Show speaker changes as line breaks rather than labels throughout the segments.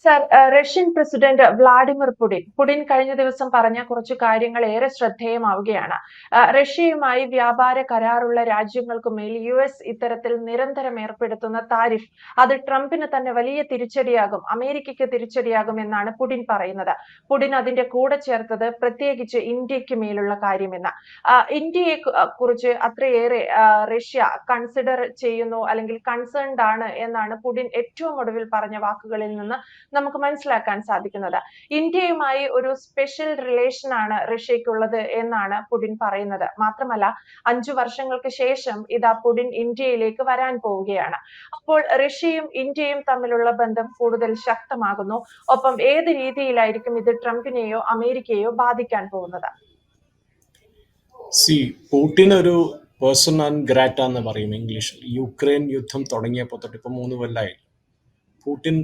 Sir, Russian president Vladimir Putin കഴിഞ്ഞ ദിവസം പറഞ്ഞ കുറച്ചു കാര്യങ്ങൾ ഏറെ ശ്രദ്ധേയമാവുകയാണ്. റഷ്യയുമായി വ്യാപാര കരാറുള്ള രാജ്യങ്ങൾക്കുമേൽ US ഇത്തരത്തിൽ നിരന്തരം ഏർപ്പെടുത്തുന്ന താരിഫ് അത് ട്രംപിന് തന്നെ വലിയ തിരിച്ചടിയാകും, അമേരിക്കയ്ക്ക് തിരിച്ചടിയാകും എന്നാണ് പുടിൻ പറയുന്നത്. പുടിൻ അതിന്റെ കൂടെ ചേർത്തത് പ്രത്യേകിച്ച് ഇന്ത്യക്ക് മേലുള്ള കാര്യമെന്ന്. ഇന്ത്യയെ കുറിച്ച് അത്രയേറെ റഷ്യ കൺസിഡർ ചെയ്യുന്നു അല്ലെങ്കിൽ കൺസേൺഡ് ആണ് എന്നാണ് പുടിൻ ഏറ്റവും ഒടുവിൽ പറഞ്ഞ വാക്കുകളിൽ നിന്ന് നമുക്ക് മനസ്സിലാക്കാൻ സാധിക്കുന്നത്. ഇന്ത്യയുമായി ഒരു സ്പെഷ്യൽ റിലേഷൻ ആണ് റഷ്യയ്ക്കുള്ളത് എന്നാണ് പുടിൻ പറയുന്നത്. മാത്രമല്ല 5 വർഷങ്ങൾക്ക് ശേഷം ഇതാ പുടിൻ ഇന്ത്യയിലേക്ക് വരാൻ പോവുകയാണ്. അപ്പോൾ റഷ്യയും ഇന്ത്യയും തമ്മിലുള്ള ബന്ധം കൂടുതൽ ശക്തമാകുന്നു. ഒപ്പം ഏത് രീതിയിലായിരിക്കും ഇത് ട്രംപിനെയോ അമേരിക്കയെയോ ബാധിക്കാൻ പോകുന്നത്?
പുടിൻ ഒരു പേഴ്സൺ നോൺ ഗ്രാറ്റ എന്ന് പറയും ഇംഗ്ലീഷിൽ. യുക്രൈൻ യുദ്ധം തുടങ്ങിയപ്പോൾ തൊട്ട് ഇപ്പം 3 കൊല്ലമായി പുടിൻ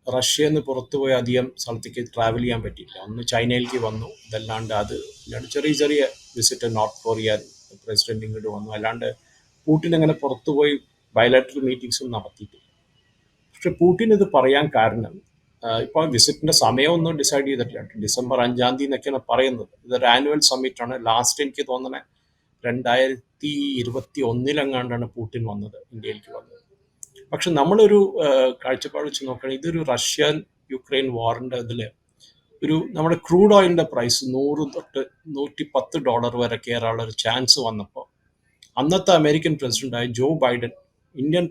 റഷ്യയിൽ നിന്ന് പുറത്തുപോയി അധികം സ്ഥലത്തേക്ക് ട്രാവൽ ചെയ്യാൻ പറ്റിയില്ല. ഒന്ന് ചൈനയിലേക്ക് വന്നു, ഇതല്ലാണ്ട് ചെറിയ ചെറിയ വിസിറ്റ് നോർത്ത് കൊറിയ പ്രസിഡന്റ് ഇങ്ങോട്ട് വന്നു. അല്ലാണ്ട് പുടിൻ അങ്ങനെ പുറത്തുപോയി ബയലാറ്ററൽ മീറ്റിംഗ്സും നടത്തിയിട്ടില്ല. പക്ഷെ പുടിൻ ഇത് പറയാൻ കാരണം ഇപ്പോൾ വിസിറ്റിന്റെ സമയമൊന്നും ഡിസൈഡ് ചെയ്തിട്ടില്ല. ഡിസംബർ 5-ാം തീയതി എന്നൊക്കെയാണ് പറയുന്നത്. ഇതൊരു ആനുവൽ സമ്മിറ്റ് ആണ്. ലാസ്റ്റ് എനിക്ക് തോന്നണേ 2021 പുടിൻ വന്നത്, ഇന്ത്യയിലേക്ക് വന്നത്. പക്ഷെ നമ്മളൊരു കാഴ്ചപ്പാട് വെച്ച് നോക്കുകയാണെങ്കിൽ ഇതൊരു റഷ്യൻ യുക്രൈൻ വാറിൻ്റെ ഇതിൽ നമ്മുടെ ക്രൂഡ് ഓയിലിൻ്റെ പ്രൈസ് 100 തൊട്ട് $110 വരെ കയറാനുള്ള ഒരു ചാൻസ് വന്നപ്പോൾ അന്നത്തെ അമേരിക്കൻ പ്രസിഡന്റായ Joe Biden Indian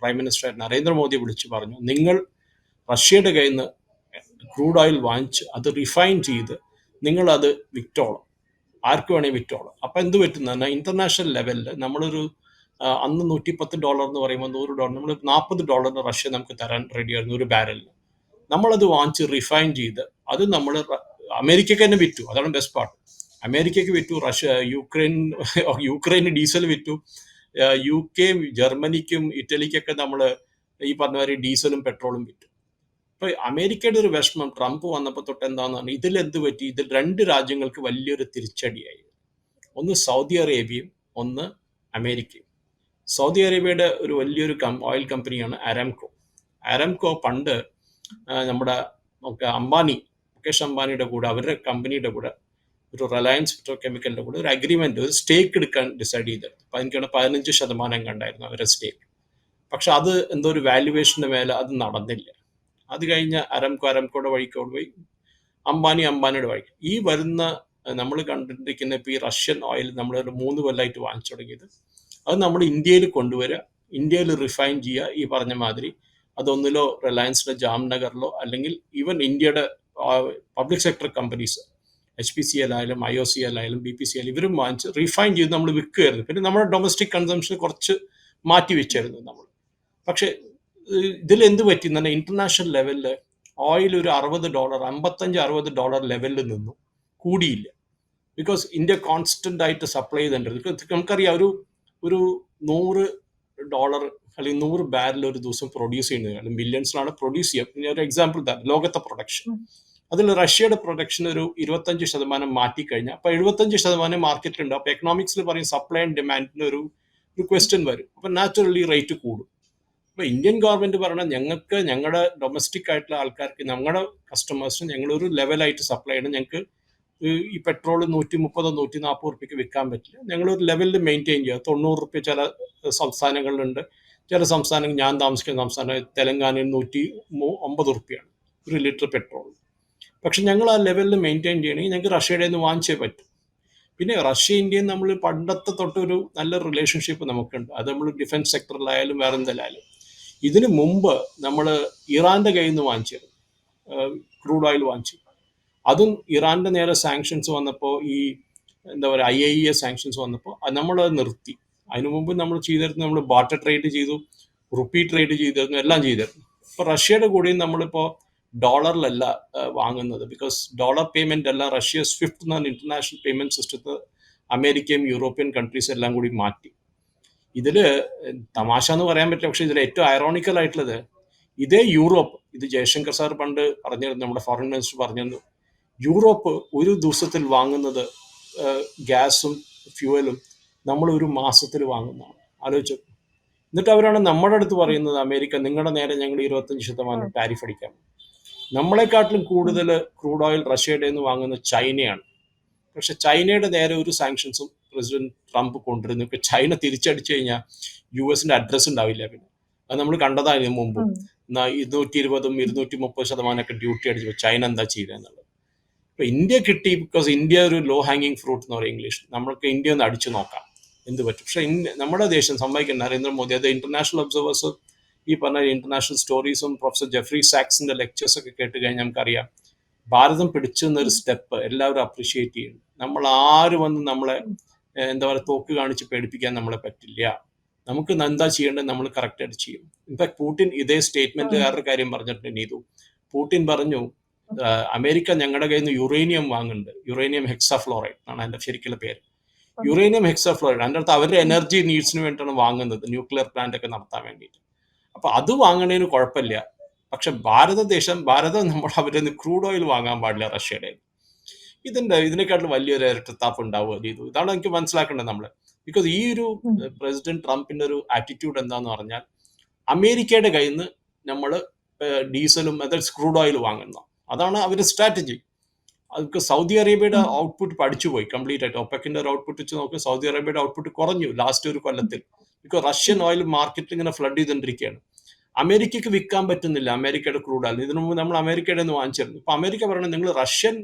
prime minister നരേന്ദ്രമോദിയെ വിളിച്ച് പറഞ്ഞു, നിങ്ങൾ റഷ്യയുടെ കയ്യിൽ നിന്ന് ക്രൂഡ് ഓയിൽ വാങ്ങിച്ച് അത് റിഫൈൻ ചെയ്ത് നിങ്ങളത് വിറ്റോളം, ആർക്ക് വേണമെങ്കിൽ വിറ്റോളം. അപ്പം എന്ത് പറ്റുന്ന ഇന്റർനാഷണൽ ലെവലിൽ നമ്മളൊരു അന്ന് $110 എന്ന് പറയുമ്പോൾ $100, നമ്മൾ $40 റഷ്യ നമുക്ക് തരാൻ റെഡിയായിരുന്നു ഒരു ബാരലിന്. നമ്മളത് വാങ്ങിച്ച് റിഫൈൻ ചെയ്ത് അത് നമ്മൾ അമേരിക്കയ്ക്ക് തന്നെ വിറ്റു. അതാണ് ബെസ്റ്റ് പാർട്ട്. അമേരിക്കയ്ക്ക് വിറ്റു, യുക്രൈന് ഡീസൽ വിറ്റു, UK, ജർമ്മനിക്കും ഇറ്റലിക്കൊക്കെ നമ്മൾ ഈ പറഞ്ഞ മാതിരി ഡീസലും പെട്രോളും വിറ്റു. അപ്പൊ അമേരിക്കയുടെ ഒരു വിഷമം ട്രംപ് വന്നപ്പോൾ തൊട്ട് എന്താണെന്നാണ്, ഇതിലെന്ത് പറ്റി, ഇതിൽ 2 രാജ്യങ്ങൾക്ക് വലിയൊരു തിരിച്ചടിയായി. ഒന്ന് സൗദി അറേബ്യയും ഒന്ന് അമേരിക്കയും. സൗദി അറേബ്യയുടെ ഒരു വലിയൊരു ഓയിൽ കമ്പനിയാണ് അരാംകോ. പണ്ട് നമ്മുടെ മുകേഷ് അംബാനിയുടെ കൂടെ, അവരുടെ കമ്പനിയുടെ കൂടെ, ഒരു റിലയൻസ് പെട്രോ കെമിക്കലിന്റെ കൂടെ ഒരു അഗ്രിമെന്റ്, ഒരു സ്റ്റേക്ക് എടുക്കാൻ ഡിസൈഡ് ചെയ്തിരുന്നു. അപ്പം എനിക്കാണ് 15% കണ്ടായിരുന്നു അവരുടെ സ്റ്റേക്ക്. പക്ഷെ അത് എന്തോ ഒരു വാല്യുവേഷന്റെ മേലെ അത് നടന്നില്ല. അത് കഴിഞ്ഞ് അരാംകോയുടെ വഴിക്കോട് പോയി, അംബാനിയുടെ വഴിക്ക്. ഈ വരുന്ന നമ്മൾ കണ്ടിരിക്കുന്ന ഇപ്പൊ ഈ റഷ്യൻ ഓയിൽ നമ്മൾ ഒരു 3 കൊല്ലമായിട്ട് വാങ്ങിച്ചു തുടങ്ങിയത്, അത് നമ്മൾ ഇന്ത്യയിൽ കൊണ്ടുവരിക, ഇന്ത്യയിൽ റിഫൈൻ ചെയ്യുക. ഈ പറഞ്ഞ മാതിരി അതൊന്നിലോ റിലയൻസിലെ ജാംനഗറിലോ അല്ലെങ്കിൽ ഈവൻ ഇന്ത്യയുടെ പബ്ലിക് സെക്ടർ കമ്പനീസ് HPCL ആയാലും IOCL ആയാലും BPCL ഇവരും വാങ്ങിച്ച് റിഫൈൻ ചെയ്ത് നമ്മൾ വിൽക്കുകയായിരുന്നു. പിന്നെ നമ്മുടെ ഡൊമസ്റ്റിക് കൺസംഷൻ കുറച്ച് മാറ്റി വെച്ചായിരുന്നു നമ്മൾ. പക്ഷെ ഇതിലെന്ത് പറ്റി തന്നെ ഇന്റർനാഷണൽ ലെവലിൽ ഓയിൽ ഒരു $60, $55-60 ലെവലിൽ നിന്നു, കൂടിയില്ല. ബിക്കോസ് ഇന്ത്യ കോൺസ്റ്റന്റ് ആയിട്ട് സപ്ലൈ ചെയ്തിട്ടുണ്ട്. നമുക്കറിയാം ഒരു $100 അല്ലെങ്കിൽ 100 ബാരൽ ഒരു ദിവസം പ്രൊഡ്യൂസ് ചെയ്യുന്നത്, മില്യൺസിലാണ് പ്രൊഡ്യൂസ് ചെയ്യുക. പിന്നെ ഒരു എക്സാമ്പിൾ ലോകത്തെ പ്രൊഡക്ഷൻ, അതിൽ റഷ്യയുടെ പ്രൊഡക്ഷൻ ഒരു 25% മാറ്റിക്കഴിഞ്ഞാൽ അപ്പോൾ 75% മാർക്കറ്റിലുണ്ട്. അപ്പോൾ എക്കണോമിക്സിൽ പറയും സപ്ലൈ ആൻഡ് ഡിമാൻഡിന് ഒരു ക്വസ്റ്റ്യൻ വരും. അപ്പം നാച്ചുറലി റേറ്റ് കൂടും. അപ്പോൾ ഇന്ത്യൻ ഗവൺമെന്റ് പറഞ്ഞാൽ ഞങ്ങൾക്ക് ഞങ്ങളുടെ ഡൊമസ്റ്റിക് ആയിട്ടുള്ള ആൾക്കാർക്ക്, ഞങ്ങളുടെ കസ്റ്റമേഴ്സിന് ഞങ്ങളൊരു ലെവലായിട്ട് സപ്ലൈ ചെയ്യണം. ഞങ്ങൾക്ക് ഈ പെട്രോൾ 130-140 വിൽക്കാൻ പറ്റില്ല. ഞങ്ങളൊരു ലെവലിൽ മെയിൻറ്റെയിൻ ചെയ്യുക. 90 ചില സംസ്ഥാനങ്ങളിലുണ്ട്. ചില സംസ്ഥാനങ്ങൾ, ഞാൻ താമസിക്കുന്ന സംസ്ഥാനം തെലങ്കാനയിൽ 109 ഒരു ലിറ്റർ പെട്രോൾ. പക്ഷെ ഞങ്ങൾ ആ ലെവലിൽ മെയിൻറ്റെയിൻ ചെയ്യണമെങ്കിൽ ഞങ്ങൾക്ക് റഷ്യയുടെ നിന്ന് വാങ്ങിച്ചേ പറ്റും. പിന്നെ റഷ്യ ഇന്ത്യയും നമ്മൾ പണ്ടത്തെ തൊട്ടൊരു നല്ല റിലേഷൻഷിപ്പ് നമുക്കുണ്ട്. അത് നമ്മൾ ഡിഫൻസ് സെക്ടറിലായാലും വേറെ എന്തെല്ലായാലും. ഇതിന് മുമ്പ് നമ്മൾ ഇറാന്റെ കയ്യിൽ നിന്ന് വാങ്ങിച്ചിരുന്നു, ക്രൂഡ് ഓയിൽ വാങ്ങിച്ചു. അതും ഇറാന്റെ നേരെ സാങ്ഷൻസ് വന്നപ്പോൾ, ഈ എന്താ പറയുക IAEA സാങ്ഷൻസ് വന്നപ്പോൾ നമ്മളത് നിർത്തി. അതിനു മുമ്പ് നമ്മൾ ചെയ്തിരുന്നു, നമ്മൾ ബാർട്ടർ ട്രേഡ് ചെയ്തു, റുപ്പി ട്രേഡ് ചെയ്തിരുന്നു, എല്ലാം ചെയ്തിരുന്നു. ഇപ്പോൾ റഷ്യയുടെ കൂടെയും നമ്മളിപ്പോൾ ഡോളറിലല്ല വാങ്ങുന്നത്. ബിക്കോസ് ഡോളർ പേയ്മെന്റ് അല്ല, റഷ്യ സ്വിഫ്റ്റ് എന്ന ഇന്റർനാഷണൽ പേയ്മെന്റ് സിസ്റ്റത്തിൽ അമേരിക്കയും യൂറോപ്യൻ കൺട്രീസ് എല്ലാം കൂടി മാറ്റി. ഇതില് തമാശ എന്ന് പറയാൻ പറ്റില്ല, പക്ഷെ ഇതിൽ ഏറ്റവും ഐറോണിക്കൽ ആയിട്ടുള്ളത്, ഇതേ യൂറോപ്പ്, ഇത് ജയശങ്കർ സാർ പണ്ട് പറഞ്ഞിരുന്നു, നമ്മുടെ ഫോറിൻ മിനിസ്റ്റർ പറഞ്ഞിരുന്നു, യൂറോപ്പ് ഒരു ദിവസത്തിൽ വാങ്ങുന്നത് ഗ്യാസും ഫ്യൂവലും നമ്മൾ ഒരു മാസത്തിൽ വാങ്ങുന്നതാണ്. ആലോചിച്ചു. എന്നിട്ട് അവരാണ് നമ്മുടെ അടുത്ത് പറയുന്നത്, അമേരിക്ക നിങ്ങളുടെ നേരെ ഞങ്ങൾ 25% ടാരിഫ് അടിക്കാം. നമ്മളെക്കാട്ടിലും കൂടുതൽ ക്രൂഡ് ഓയിൽ റഷ്യയുടെ നിന്ന് വാങ്ങുന്നത് ചൈനയാണ്. പക്ഷെ ചൈനയുടെ നേരെ ഒരു സാങ്ഷൻസും പ്രസിഡന്റ് ട്രംപ് കൊണ്ടുവരുന്നു. ഇപ്പൊ ചൈന തിരിച്ചടിച്ചു കഴിഞ്ഞാൽ US-ന്റെ അഡ്രസ് ഉണ്ടാവില്ല. പിന്നെ അത് നമ്മൾ കണ്ടതാണ് ഇതിനു മുമ്പും. 220 230% ഡ്യൂട്ടി അടിച്ചു ചൈന എന്താ ചെയ്തെന്നുള്ളത്. ഇപ്പൊ ഇന്ത്യ കിട്ടി, ബിക്കോസ് ഇന്ത്യ ഒരു ലോ ഹാങ്ങിങ് ഫ്രൂട്ട് എന്ന് പറയും ഇംഗ്ലീഷ്. നമ്മൾക്ക് ഇന്ത്യ ഒന്ന് അടിച്ചു നോക്കാം എന്ത് പറ്റും. പക്ഷെ നമ്മുടെ ദേശം സമ്മതിക്കണം. നരേന്ദ്രമോദി, അത് ഇന്റർനാഷണൽ ഒബ്സർവേഴ്സ് ഈ പറഞ്ഞ ഇന്റർനാഷണൽ സ്റ്റോറീസും പ്രൊഫസർ ജെഫ്രി സാക്സിന്റെ ലെക്ചേഴ്സ് ഒക്കെ കേട്ട് കഴിഞ്ഞാൽ നമുക്കറിയാം ഭാരതം പിടിച്ചു നിന്നൊരു സ്റ്റെപ്പ് എല്ലാവരും അപ്രീഷിയേറ്റ് ചെയ്യുന്നു. നമ്മൾ ആര് വന്ന് നമ്മളെ എന്താ പറയുക തോക്ക് കാണിച്ച് പേടിപ്പിക്കാൻ നമ്മളെ പറ്റില്ല. നമുക്ക് എന്താ ചെയ്യേണ്ടത് നമ്മൾ കറക്റ്റായിട്ട് ചെയ്യും. ഇൻഫാക്ട് പൂട്ടിൻ ഇതേ സ്റ്റേറ്റ്മെന്റ് വേറൊരു കാര്യം പറഞ്ഞിട്ടുണ്ട് നീതു. പൂട്ടിൻ പറഞ്ഞു അമേരിക്ക ഞങ്ങളുടെ കയ്യിൽ നിന്ന് യുറേനിയം വാങ്ങുന്നുണ്ട്. യുറേനിയം ഹെക്സാഫ്ലോറൈഡ് ആണ് അതിന്റെ ശരിക്കുള്ള പേര്. യുറേനിയം ഹെക്സാഫ്ലോറൈഡ് അതിൻ്റെ അടുത്ത് അവരുടെ എനർജി നീഡ്സിന് വേണ്ടിയിട്ടാണ് വാങ്ങുന്നത്, ന്യൂക്ലിയർ പ്ലാന്റ് ഒക്കെ നടത്താൻ വേണ്ടിയിട്ട്. അപ്പൊ അത് വാങ്ങണേന് കുഴപ്പമില്ല. പക്ഷെ ഭാരതം നമ്മൾ അവരിൽ നിന്ന് ക്രൂഡ് ഓയിൽ വാങ്ങാൻ പാടില്ല റഷ്യയുടെ. ഇതിനെക്കാട്ടിലും വലിയൊരു ഇരട്ടത്താപ്പ് ഉണ്ടാവുക ചെയ്തു. ഇതാണ് എനിക്ക് മനസ്സിലാക്കേണ്ടത് നമ്മള്. ബിക്കോസ് ഈ ഒരു പ്രസിഡന്റ് ട്രംപിന്റെ ഒരു ആറ്റിറ്റ്യൂഡ് എന്താന്ന് പറഞ്ഞാൽ അമേരിക്കയുടെ കയ്യിൽ നിന്ന് നമ്മൾ ഡീസലും അതായത് ക്രൂഡ് ഓയിൽ വാങ്ങുന്ന, അതാണ് അവരുടെ സ്ട്രാറ്റജി. അതൊക്കെ സൗദി അറേബ്യയുടെ ഔട്ട്പുട്ട് പഠിച്ചുപോയി കംപ്ലീറ്റ് ആയിട്ട്. ഒപെക്കിന്റെ ഒരു ഔട്ട്പുട്ട് വെച്ച് നോക്കി, സൗദി അറേബ്യയുടെ ഔട്ട്പുട്ട് കുറഞ്ഞു ലാസ്റ്റ് ഒരു കൊല്ലത്തിൽ. ബിക്കോസ് റഷ്യൻ ഓയിൽ മാർക്കറ്റിൽ ഇങ്ങനെ ഫ്ലഡ് ചെയ്തുകൊണ്ടിരിക്കുകയാണ്. അമേരിക്കക്ക് വിൽക്കാൻ പറ്റുന്നില്ല അമേരിക്കയുടെ ക്രൂഡ് ഓയിൽ. ഇതിനു മുമ്പ് നമ്മൾ അമേരിക്കയുടെ നിന്ന് വാങ്ങിച്ചിരുന്നു. ഇപ്പൊ അമേരിക്ക പറയണത് നിങ്ങൾ റഷ്യൻ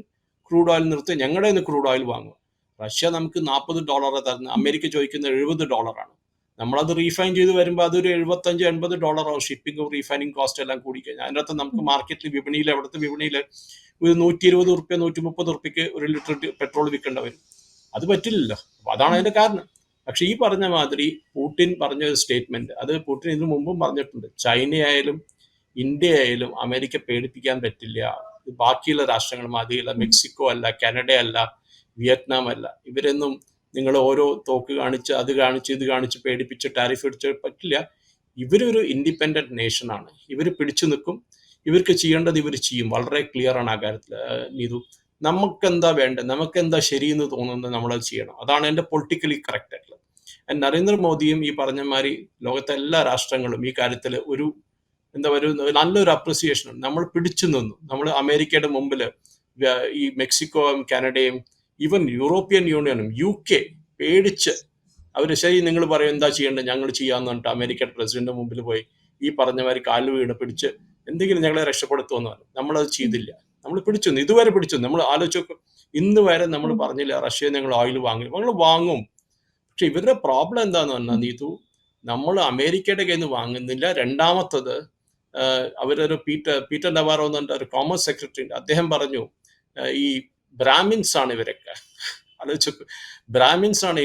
ക്രൂഡ് ഓയിൽ നിർത്തി ഞങ്ങളുടെ നിന്ന് ക്രൂഡ് ഓയിൽ വാങ്ങും. റഷ്യ നമുക്ക് $40 തരുന്നത്, അമേരിക്ക ചോദിക്കുന്നത് $70. നമ്മളത് റീഫൈൻ ചെയ്ത് വരുമ്പോൾ അതൊരു $75-80 ആവും. ഷിപ്പിംഗ് റീഫൈനിങ് കോസ്റ്റ് എല്ലാം കൂടി കഴിഞ്ഞാൽ അതിനകത്ത് നമുക്ക് മാർക്കറ്റിൽ വിപണിയിൽ അവിടുത്തെ വിപണിയിൽ ഒരു $120 $130 ഒരു ലിറ്റർ പെട്രോൾ വിൽക്കേണ്ട വരും. അത് പറ്റില്ലല്ലോ. അപ്പൊ അതാണ് അതിന്റെ കാരണം. പക്ഷെ ഈ പറഞ്ഞ മാതിരി പൂട്ടിൻ പറഞ്ഞ ഒരു സ്റ്റേറ്റ്മെന്റ്, അത് പൂട്ടിൻ ഇതിനു മുമ്പും പറഞ്ഞിട്ടുണ്ട്. ചൈനയായാലും ഇന്ത്യ ആയാലും അമേരിക്ക പേടിപ്പിക്കാൻ പറ്റില്ല. ബാക്കിയുള്ള രാഷ്ട്രങ്ങൾ മാതിരിയല്ല. മെക്സിക്കോ അല്ല, കാനഡ അല്ല, വിയറ്റ്നാം അല്ല. ഇവരൊന്നും നിങ്ങൾ ഓരോ തോക്ക് കാണിച്ച് അത് കാണിച്ച് ഇത് കാണിച്ച് പേടിപ്പിച്ച് ടാരിഫ് അടിച്ച് പറ്റില്ല. ഇവരൊരു ഇൻഡിപെൻഡന്റ് നേഷനാണ്. ഇവർ പിടിച്ചു നിൽക്കും. ഇവർക്ക് ചെയ്യേണ്ടത് ഇവർ ചെയ്യും. വളരെ ക്ലിയർ ആണ് ആ കാര്യത്തിൽ നീതു. നമുക്കെന്താ വേണ്ടത്, നമുക്കെന്താ ശരിയെന്ന് തോന്നുന്നത് നമ്മളത് ചെയ്യണം. അതാണ് എൻ്റെ പൊളിറ്റിക്കലി കറക്റ്റ് ആയിട്ടുള്ളത്. നരേന്ദ്രമോദിയും ഈ പറഞ്ഞമാതിരി ലോകത്തെ എല്ലാ രാഷ്ട്രങ്ങളും ഈ കാര്യത്തിൽ ഒരു എന്താ പറയുക നല്ലൊരു അപ്രിസിയേഷൻ ഉണ്ട്. നമ്മൾ പിടിച്ചു നിന്നു. നമ്മൾ അമേരിക്കയുടെ മുമ്പിൽ ഈ മെക്സിക്കോയും കാനഡയും ഈവൻ യൂറോപ്യൻ യൂണിയനും UK പേടിച്ച് അവർ ശരി നിങ്ങൾ പറയും എന്താ ചെയ്യേണ്ടത് ഞങ്ങൾ ചെയ്യാമെന്ന് പറഞ്ഞിട്ട് അമേരിക്കയുടെ പ്രസിഡന്റിന്റെ മുമ്പിൽ പോയി ഈ പറഞ്ഞമാതിരി കാല് വീണ് പിടിച്ച് എന്തെങ്കിലും ഞങ്ങളെ രക്ഷപ്പെടുത്തുമെന്ന് പറഞ്ഞു. നമ്മളത് ചെയ്തില്ല. നമ്മൾ പിടിച്ചു, ഇതുവരെ പിടിച്ചു. നമ്മൾ ആലോചിച്ചു, ഇന്ന് വരെ നമ്മൾ പറഞ്ഞില്ല റഷ്യ ഞങ്ങൾ ഓയിൽ വാങ്ങി. നമ്മൾ വാങ്ങും. പക്ഷെ ഇവരുടെ പ്രോബ്ലം എന്താന്ന് പറഞ്ഞാൽ നീതു, നമ്മൾ അമേരിക്കയുടെ കയ്യിൽ നിന്ന് വാങ്ങുന്നില്ല. രണ്ടാമത്തത് അവരൊരു പീറ്റർ നവാറോ എന്ന് പറഞ്ഞ ഒരു കോമേഴ്സ് സെക്രട്ടറി ഉണ്ട്. അദ്ദേഹം പറഞ്ഞു ഈ ബ്രാഹ്മിൻസ് ആണ് ഇവരൊക്കെ. ആലോചിച്ചു, ബ്രാഹ്മിൻസ് ആണ്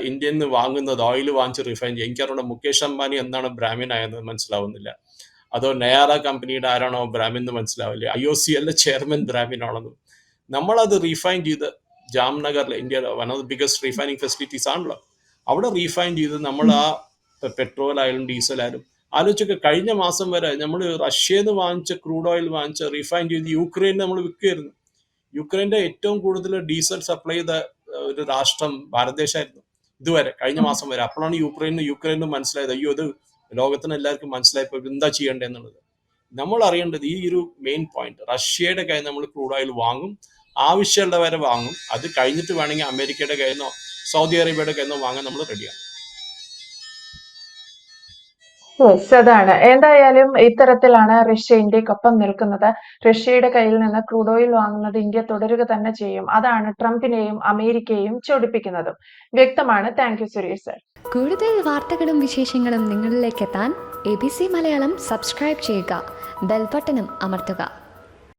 ഇന്ത്യയിൽ നിന്ന് വാങ്ങുന്നത്, ഓയിൽ വാങ്ങിച്ച് റിഫൈൻ ചെയ്യും. എനിക്കറിയാം മുകേഷ് അംബാനി എന്താണ് ബ്രാഹ്മിൻ ആയെന്ന് മനസ്സിലാവുന്നില്ല. അതോ നയാറ കമ്പനിയുടെ ആരാണോ ബ്രാഹ്മിൻ എന്ന് മനസ്സിലാവില്ല. IOCL ചെയർമാൻ ബ്രാഹ്മിൻ ആണെന്ന്. നമ്മളത് റീഫൈൻ ചെയ്ത് ജാംനഗറിൽ, ഇന്ത്യയുടെ one of the biggest refining facilities ആണല്ലോ, അവിടെ റീഫൈൻ ചെയ്ത് നമ്മൾ ആ പെട്രോൾ ആയാലും ഡീസൽ ആയാലും ആലോചിച്ചൊക്കെ കഴിഞ്ഞ മാസം വരെ നമ്മൾ റഷ്യയിൽ നിന്ന് വാങ്ങിച്ച ക്രൂഡ് ഓയിൽ വാങ്ങിച്ച് റീഫൈൻ ചെയ്ത് യുക്രൈന് നമ്മൾ വിൽക്കുകയായിരുന്നു. യുക്രൈൻ്റെ ഏറ്റവും കൂടുതൽ ഡീസൽ സപ്ലൈ ചെയ്ത ഒരു രാഷ്ട്രം ഭാരതദേശമായിരുന്നു ഇതുവരെ, കഴിഞ്ഞ മാസം വരെ. അപ്പോഴാണ് യുക്രൈനും മനസ്സിലായത്, അയ്യോ ഇത് ലോകത്തിന് എല്ലാവർക്കും മനസ്സിലായപ്പോൾ എന്താ ചെയ്യേണ്ടതെന്നുള്ളത്. നമ്മൾ അറിയേണ്ടത് ഈ ഒരു മെയിൻ പോയിന്റ്, റഷ്യയുടെ കയ്യിൽ നമ്മൾ ക്രൂഡ് ഓയിൽ വാങ്ങും, ആവശ്യമുള്ള വരെ വാങ്ങും. അത് കഴിഞ്ഞിട്ട് വേണമെങ്കിൽ അമേരിക്കയുടെ കയ്യിൽ നിന്നോ സൗദി അറേബ്യയുടെ കയ്യിൽ നിന്നോ വാങ്ങാൻ നമ്മൾ റെഡിയാണ്.
അതാണ്. എന്തായാലും ഇത്തരത്തിലാണ് റഷ്യ ഇന്ത്യക്കൊപ്പം നിൽക്കുന്നത്. റഷ്യയുടെ കയ്യിൽ നിന്ന് ക്രൂഡ് ഓയിൽ വാങ്ങുന്നത് ഇന്ത്യ തുടരുക തന്നെ ചെയ്യും. അതാണ് ട്രംപിനെയും അമേരിക്കയെയും ചൊടിപ്പിക്കുന്നതും. വ്യക്തമാണ്. Thank you Suresh sir.
കൂടുതൽ വാർത്തകളും വിശേഷങ്ങളും നിങ്ങളിലേക്ക് എത്താൻ ABC മലയാളം സബ്സ്ക്രൈബ് ചെയ്യുക, ബെൽ ബട്ടണും അമർത്തുക.